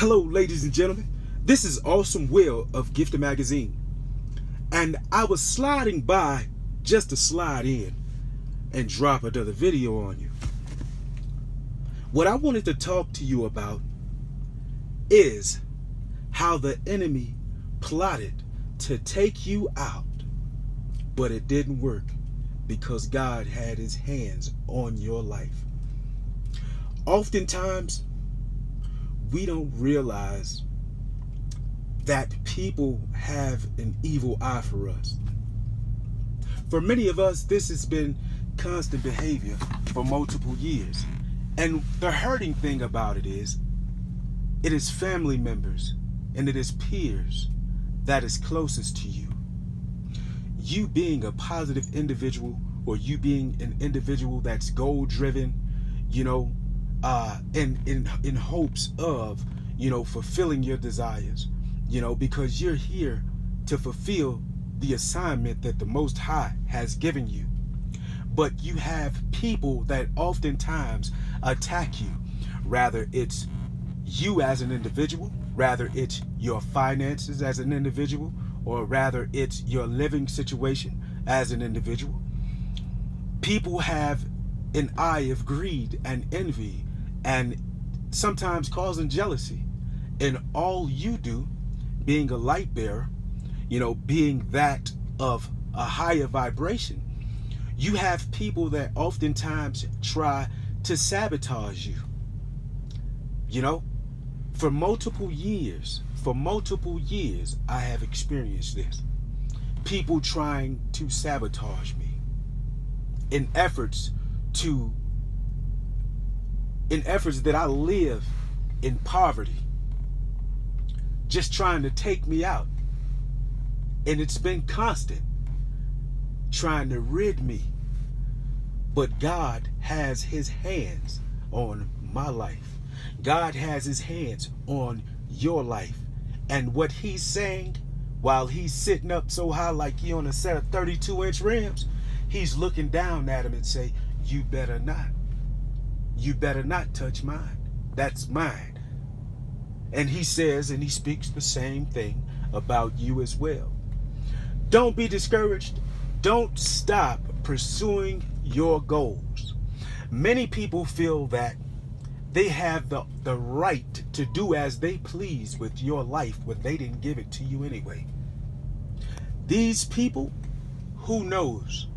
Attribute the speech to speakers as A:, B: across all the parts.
A: Hello, ladies and gentlemen. This is AwesomeWill of GFTD Magazine. And I was sliding by just to slide in and drop another video on you. What I wanted to talk to you about is how the enemy plotted to take you out, but it didn't work because God had his hands on your life. Oftentimes, we don't realize that people have an evil eye for us. For many of us, this has been constant behavior for multiple years. And the hurting thing about it is family members and it is peers that is closest to you. You being a positive individual, or you being an individual that's goal-driven, in hopes of, fulfilling your desires, because you're here to fulfill the assignment that the Most High has given you. But you have people that oftentimes attack you. Rather it's you as an individual, rather it's your finances as an individual, or rather it's your living situation as an individual. People have an eye of greed and envy and sometimes causing jealousy. And all you do, being a light bearer, being that of a higher vibration, you have people that oftentimes try to sabotage you. For multiple years, I have experienced this. People trying to sabotage me in efforts that I live in poverty, just trying to take me out. And it's been constant, trying to rid me. But God has his hands on my life. God has his hands on your life. And what he's saying, while he's sitting up so high like he on a set of 32-inch rims, he's looking down at him and say, you better not. You better not touch mine. That's mine. And he says, and he speaks the same thing about you as well. Don't be discouraged. Don't stop pursuing your goals. Many people feel that they have the right to do as they please with your life when they didn't give it to you anyway. These people, who knows?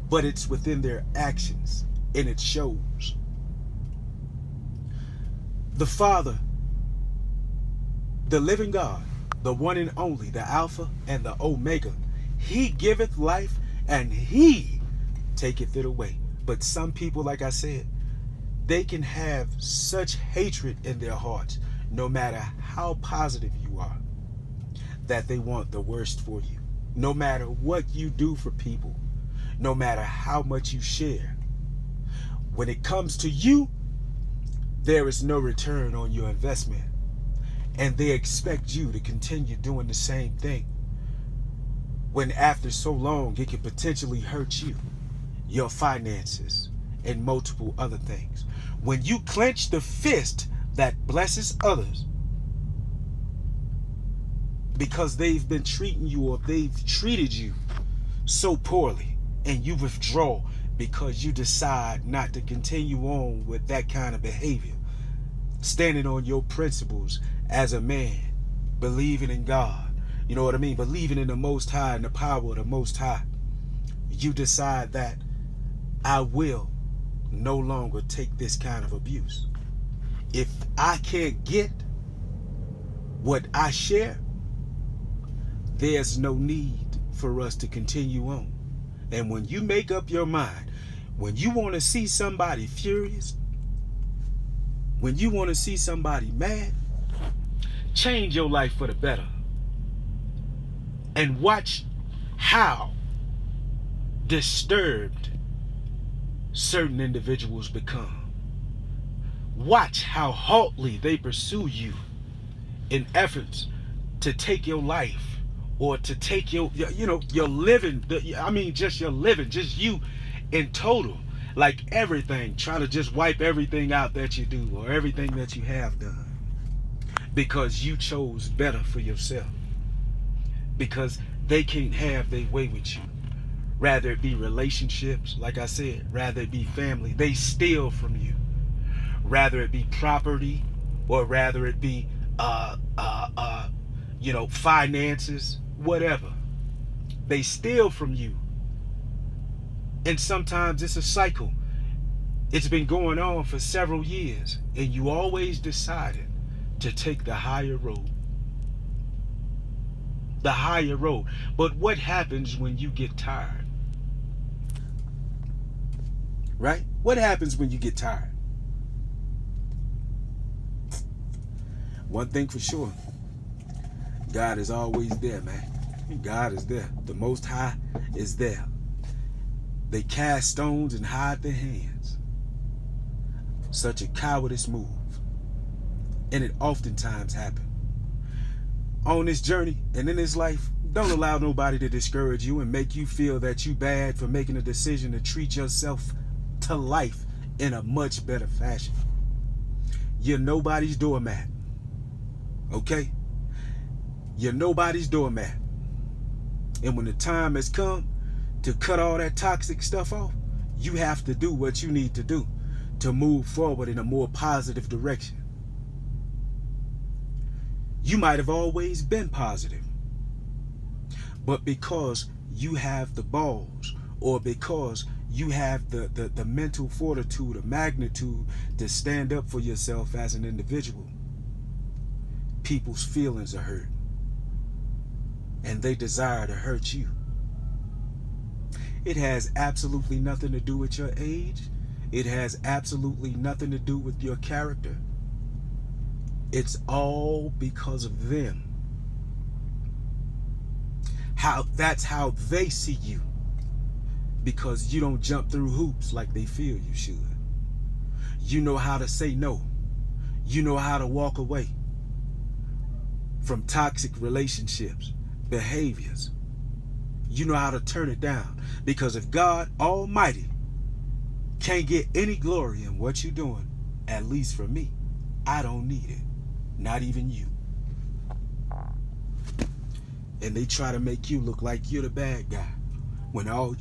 A: But it's within their actions, and it shows. The Father, the living God, the one and only, the Alpha and the Omega, he giveth life and he taketh it away. But some people, like I said, they can have such hatred in their hearts, no matter how positive you are, that they want the worst for you. No matter what you do for people, no matter how much you share, when it comes to you, there is no return on your investment. And they expect you to continue doing the same thing, when after so long it could potentially hurt you, your finances, and multiple other things. When you clench the fist that blesses others because they've been treating you, or they've treated you so poorly, and you withdraw because you decide not to continue on with that kind of behavior, standing on your principles as a man, believing in God, believing in the Most High and the power of the Most High, you decide that I will no longer take this kind of abuse. If I can't get what I share, there's no need for us to continue on. And when you make up your mind, when you want to see somebody furious, when you want to see somebody mad, change your life for the better. And watch how disturbed certain individuals become. Watch how hotly they pursue you in efforts to take your life, or to take your living, just your living, just you in total. like everything, trying to just wipe everything out that you do or everything that you have done. because you chose better for yourself. Because they can't have their way with you. Rather it be relationships, like I said, rather it be family. They steal from you. Rather it be property, or rather it be finances, whatever. They steal from you. And sometimes it's a cycle. It's been going on for several years, and you always decided to take the higher road. The higher road. But what happens when you get tired? Right? What happens when you get tired? One thing for sure, God is always there, man. God is there. The Most High is there. They cast stones and hide their hands. Such a cowardice move. And it oftentimes happens. On this journey and in this life, don't allow nobody to discourage you and make you feel that you bad for making a decision to treat yourself to life in a much better fashion. You're nobody's doormat. Okay? You're nobody's doormat. And when the time has come to cut all that toxic stuff off, you have to do what you need to do to move forward in a more positive direction. You might have always been positive, but because you have the balls, or because you have the mental fortitude, the magnitude to stand up for yourself as an individual, people's feelings are hurt, and they desire to hurt you. It has absolutely nothing to do with your age. It has absolutely nothing to do with your character. It's all because of them. That's how they see you. Because you don't jump through hoops like they feel you should. You know how to say no. You know how to walk away from toxic relationships, behaviors. You know how to turn it down. Because if God Almighty can't get any glory in what you're doing, at least for me, I don't need it. Not even you. And they try to make you look like you're the bad guy when all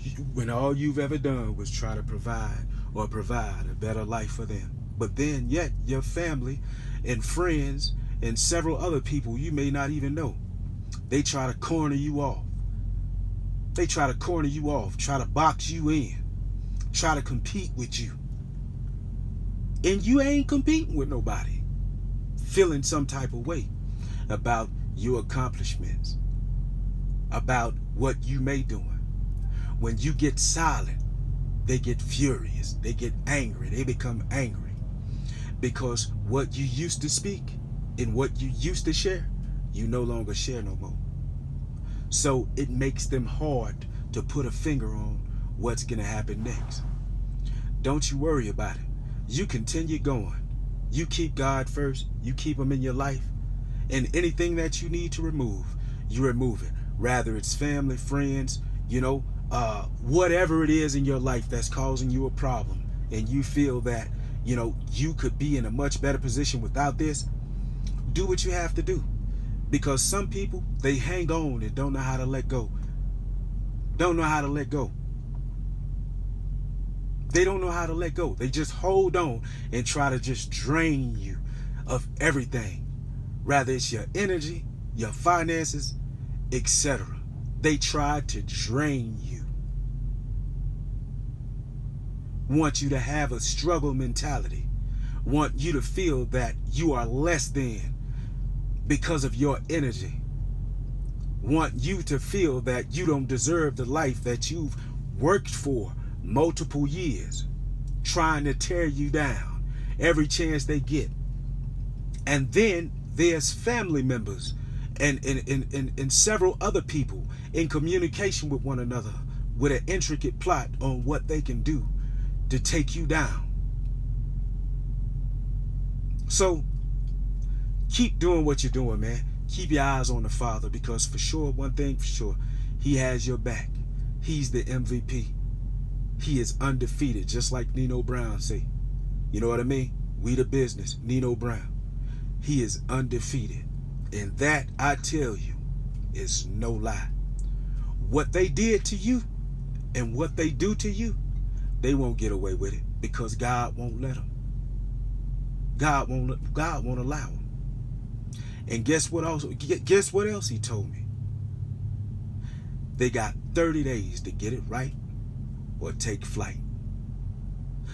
A: you've ever done was try to provide a better life for them. But then yet your family and friends and several other people you may not even know, they try to corner you off. They try to corner you off, try to box you in, try to compete with you. And you ain't competing with nobody. Feeling some type of way about your accomplishments, about what you may doing. When you get silent, they get furious, they get angry, they become angry. Because what you used to speak and what you used to share, you no longer share no more. So it makes them hard to put a finger on what's gonna happen next. Don't you worry about it. You continue going. You keep God first. You keep him in your life. And anything that you need to remove, you remove it. Rather it's family, friends, whatever it is in your life that's causing you a problem, and you feel that, you could be in a much better position without this, do what you have to do. Because some people, they hang on and don't know how to let go. Don't know how to let go. They don't know how to let go. They just hold on and try to just drain you of everything. Rather it's your energy, your finances, etc. They try to drain you. Want you to have a struggle mentality. Want you to feel that you are less than because of your energy. Want you to feel that you don't deserve the life that you've worked for multiple years, trying to tear you down every chance they get. And then there's family members and several other people in communication with one another with an intricate plot on what they can do to take you down. So keep doing what you're doing, man. Keep your eyes on the Father, because for sure, one thing for sure, he has your back. He's the MVP. He is undefeated, just like Nino Brown say. You know what I mean? We the business, Nino Brown. He is undefeated. And that, I tell you, is no lie. What they did to you and what they do to you, they won't get away with it, because God won't let them. God won't allow them. And guess what else he told me? They got 30 days to get it right or take flight.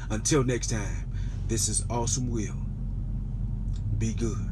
A: Until next time, this is AwesomeWill. Be good.